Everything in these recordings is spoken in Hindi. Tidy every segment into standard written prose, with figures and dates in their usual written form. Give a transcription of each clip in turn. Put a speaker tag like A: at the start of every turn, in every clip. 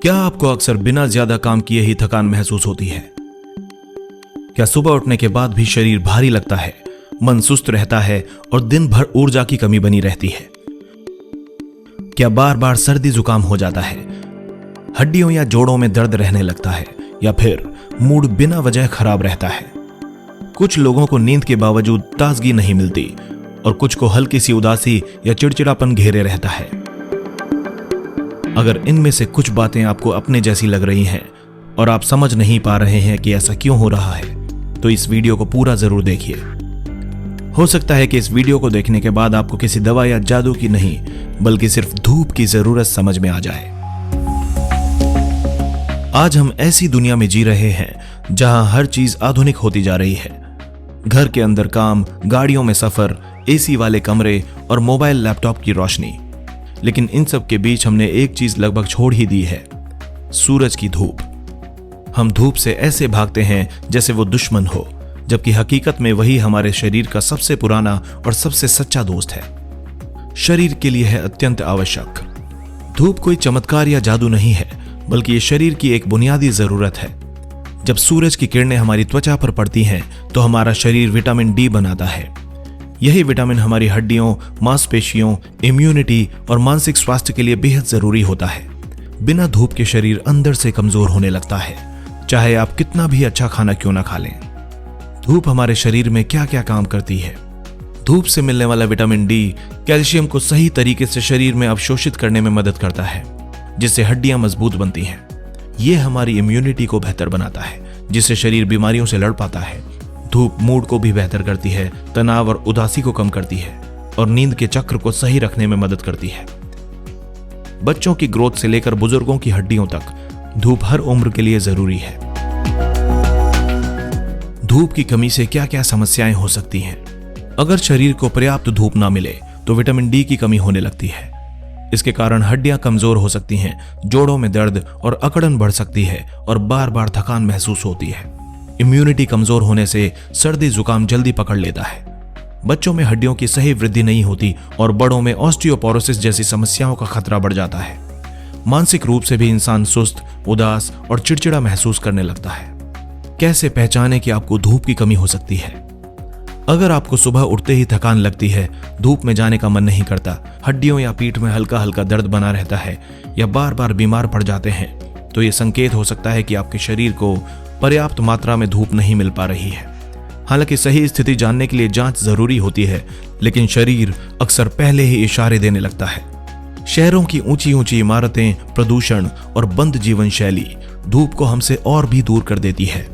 A: क्या आपको अक्सर बिना ज्यादा काम किए ही थकान महसूस होती है? क्या सुबह उठने के बाद भी शरीर भारी लगता है, मन सुस्त रहता है और दिन भर ऊर्जा की कमी बनी रहती है? क्या बार बार सर्दी जुकाम हो जाता है, हड्डियों या जोड़ों में दर्द रहने लगता है, या फिर मूड बिना वजह खराब रहता है? कुछ लोगों को नींद के बावजूद ताजगी नहीं मिलती और कुछ को हल्की सी उदासी या चिड़चिड़ापन घेरे रहता है। अगर इनमें से कुछ बातें आपको अपने जैसी लग रही हैं और आप समझ नहीं पा रहे हैं कि ऐसा क्यों हो रहा है, तो इस वीडियो को पूरा जरूर देखिए। हो सकता है कि इस वीडियो को देखने के बाद आपको किसी दवा या जादू की नहीं, बल्कि सिर्फ धूप की जरूरत समझ में आ जाए। आज हम ऐसी दुनिया में जी रहे हैं जहां हर चीज आधुनिक होती जा रही है। घर के अंदर काम, गाड़ियों में सफर, एसी वाले कमरे और मोबाइल लैपटॉप की रोशनी। लेकिन इन सब के बीच हमने एक चीज लगभग छोड़ ही दी है, सूरज की धूप। हम धूप से ऐसे भागते हैं जैसे वो दुश्मन हो, जबकि हकीकत में वही हमारे शरीर का सबसे पुराना और सबसे सच्चा दोस्त है। शरीर के लिए है अत्यंत आवश्यक। धूप कोई चमत्कार या जादू नहीं है, बल्कि ये शरीर की एक बुनियादी जरूरत है। जब सूरज की किरणें हमारी त्वचा पर पड़ती हैं, तो हमारा शरीर विटामिन डी बनाता है। यही विटामिन हमारी हड्डियों, मांसपेशियों, इम्यूनिटी और मानसिक स्वास्थ्य के लिए बेहद जरूरी होता है। बिना धूप के शरीर अंदर से कमजोर होने लगता है, चाहे आप कितना भी अच्छा खाना क्यों ना खा लें। धूप हमारे शरीर में क्या क्या काम करती है? धूप से मिलने वाला विटामिन डी कैल्शियम को सही तरीके से शरीर में अवशोषित करने में मदद करता है, जिससे हड्डियां मजबूत बनती हैं। यह हमारी इम्यूनिटी को बेहतर बनाता है, जिससे शरीर बीमारियों से लड़ पाता है। धूप मूड को भी बेहतर करती है, तनाव और उदासी को कम करती है और नींद के चक्र को सही रखने में मदद करती है। बच्चों की ग्रोथ से लेकर बुजुर्गों की हड्डियों तक धूप हर उम्र के लिए जरूरी है। धूप की कमी से क्या क्या समस्याएं हो सकती हैं? अगर शरीर को पर्याप्त धूप ना मिले तो विटामिन डी की कमी होने लगती है। इसके कारण हड्डियां कमजोर हो सकती हैं, जोड़ों में दर्द और अकड़न बढ़ सकती है और बार बार थकान महसूस होती है। इम्यूनिटी कमजोर होने से सर्दी जुकाम जल्दी पकड़ लेता है। बच्चों में हड्डियों की सही वृद्धि नहीं होती और बड़ों में ऑस्टियोपोरोसिस जैसी समस्याओं का खतरा बढ़ जाता है। मानसिक रूप से भी इंसान सुस्त, उदास और चिड़चिड़ा महसूस करने लगता है। कैसे पहचाने कि आपको धूप की कमी हो सकती है? अगर आपको सुबह उठते ही थकान लगती है, धूप में जाने का मन नहीं करता, हड्डियों या पीठ में हल्का हल्का दर्द बना रहता है या बार बार बीमार पड़ जाते हैं, तो ये संकेत हो सकता है कि आपके शरीर को पर्याप्त मात्रा में धूप नहीं मिल पा रही है। हालांकि सही स्थिति जानने के लिए जांच जरूरी होती है, लेकिन शरीर अक्सर पहले ही इशारे देने लगता है। शहरों की ऊंची ऊंची इमारतें, प्रदूषण और बंद जीवन शैली धूप को हमसे और भी दूर कर देती है।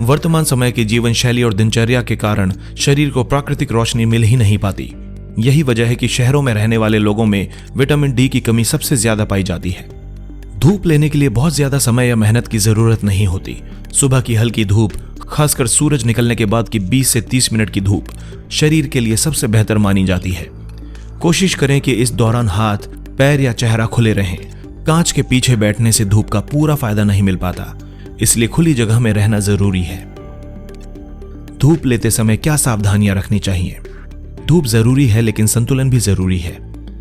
A: वर्तमान समय की जीवन शैली और दिनचर्या के कारण शरीर को प्राकृतिक रोशनी मिल ही नहीं पाती। यही वजह है कि शहरों में रहने वाले लोगों में विटामिन डी की कमी सबसे ज्यादा पाई जाती है। धूप लेने के लिए बहुत ज्यादा समय या मेहनत की जरूरत नहीं होती। सुबह की हल्की धूप, खासकर सूरज निकलने के बाद की 20 से 30 मिनट की धूप शरीर के लिए सबसे बेहतर मानी जाती है। कोशिश करें कि इस दौरान हाथ, पैर या चेहरा खुले रहें। कांच के पीछे बैठने से धूप का पूरा फायदा नहीं मिल पाता, इसलिए खुली जगह में रहना जरूरी है। धूप लेते समय क्या सावधानियां रखनी चाहिए? धूप जरूरी है, लेकिन संतुलन भी जरूरी है।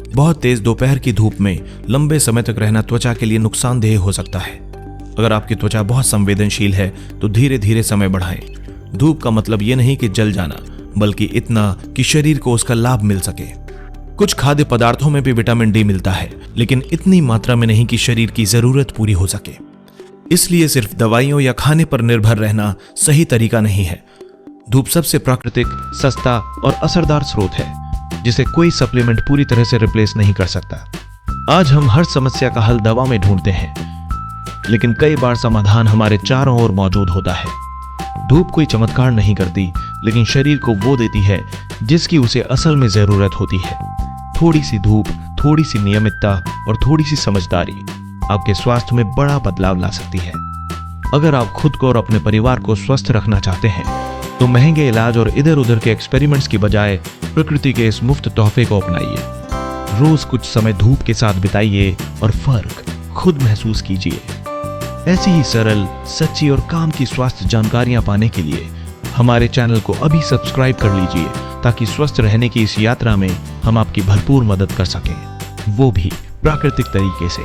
A: बहुत तेज दोपहर की धूप में लंबे समय तक रहना त्वचा के लिए नुकसानदेह हो सकता है। अगर आपकी त्वचा बहुत संवेदनशील है तो धीरे धीरे समय बढ़ाएं। धूप का मतलब यह नहीं कि जल जाना, बल्कि इतना कि शरीर को उसका लाभ मिल सके। कुछ खाद्य पदार्थों में भी विटामिन डी मिलता है, लेकिन इतनी मात्रा में नहीं कि शरीर की जरूरत पूरी हो सके। इसलिए सिर्फ दवाइयों या खाने पर निर्भर रहना सही तरीका नहीं है। धूप सबसे प्राकृतिक, सस्ता और असरदार स्रोत है, जिसे कोई सप्लीमेंट पूरी तरह से रिप्लेस नहीं कर सकता। आज हम हर समस्या का हल दवा में ढूंढते हैं, लेकिन कई बार समाधान हमारे चारों ओर मौजूद होता है। धूप कोई चमत्कार नहीं करती, लेकिन शरीर को वो देती है जिसकी उसे असल में जरूरत होती है। थोड़ी सी धूप, थोड़ी सी नियमितता और थोड़ी सी समझदारी आपके स्वास्थ्य में बड़ा बदलाव ला सकती है। अगर आप खुद को और अपने परिवार को स्वस्थ रखना चाहते हैं, तो महंगे इलाज और इधर उधर के एक्सपेरिमेंट्स की बजाय प्रकृति के इस मुफ्त तोहफे को अपनाइए। रोज कुछ समय धूप के साथ बिताइए और फर्क खुद महसूस कीजिए। ऐसी ही सरल, सच्ची और काम की स्वास्थ्य जानकारियां पाने के लिए हमारे चैनल को अभी सब्सक्राइब कर लीजिए, ताकि स्वस्थ रहने की इस यात्रा में हम आपकी भरपूर मदद कर सकें, वो भी प्राकृतिक तरीके से।